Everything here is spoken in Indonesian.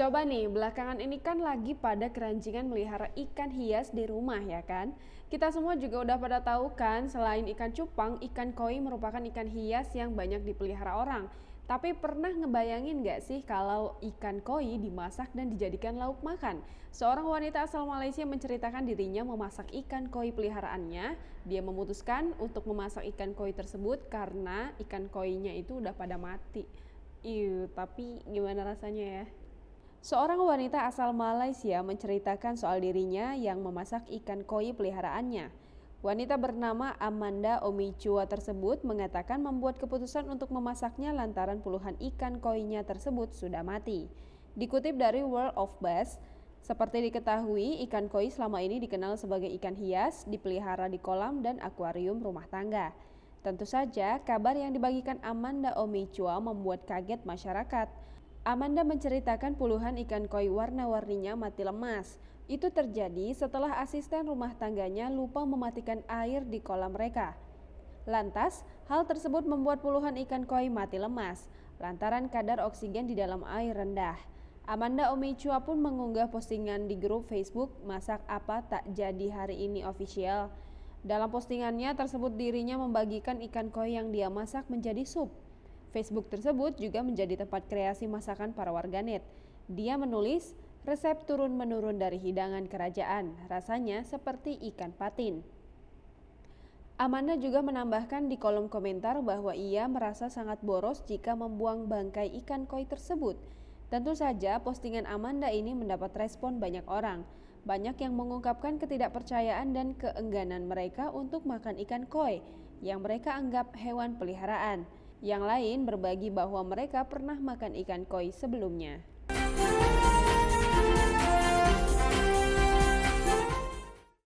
Coba nih, belakangan ini kan lagi pada keranjingan melihara ikan hias di rumah ya kan? Kita semua juga udah pada tahu kan, selain ikan cupang, ikan koi merupakan ikan hias yang banyak dipelihara orang. Tapi pernah ngebayangin nggak sih kalau ikan koi dimasak dan dijadikan lauk makan? Seorang wanita asal Malaysia menceritakan dirinya memasak ikan koi peliharaannya. Dia memutuskan untuk memasak ikan koi tersebut karena ikan koinya itu udah pada mati. Tapi gimana rasanya ya? Seorang wanita asal Malaysia menceritakan soal dirinya yang memasak ikan koi peliharaannya. Wanita bernama Amanda Omichua tersebut mengatakan membuat keputusan untuk memasaknya lantaran puluhan ikan koinya tersebut sudah mati. Dikutip dari World of Bass, seperti diketahui, ikan koi selama ini dikenal sebagai ikan hias, dipelihara di kolam dan akuarium rumah tangga. Tentu saja, kabar yang dibagikan Amanda Omichua membuat kaget masyarakat. Amanda menceritakan puluhan ikan koi warna-warninya mati lemas. Itu terjadi setelah asisten rumah tangganya lupa mematikan air di kolam mereka. Lantas, hal tersebut membuat puluhan ikan koi mati lemas, lantaran kadar oksigen di dalam air rendah. Amanda Omichua pun mengunggah postingan di grup Facebook Masak Apa Tak Jadi Hari Ini Official. Dalam postingannya tersebut dirinya membagikan ikan koi yang dia masak menjadi sup. Facebook tersebut juga menjadi tempat kreasi masakan para warganet. Dia menulis, resep turun-menurun dari hidangan kerajaan, rasanya seperti ikan patin. Amanda juga menambahkan di kolom komentar bahwa ia merasa sangat boros jika membuang bangkai ikan koi tersebut. Tentu saja postingan Amanda ini mendapat respon banyak orang. Banyak yang mengungkapkan ketidakpercayaan dan keengganan mereka untuk makan ikan koi yang mereka anggap hewan peliharaan. Yang lain berbagi bahwa mereka pernah makan ikan koi sebelumnya.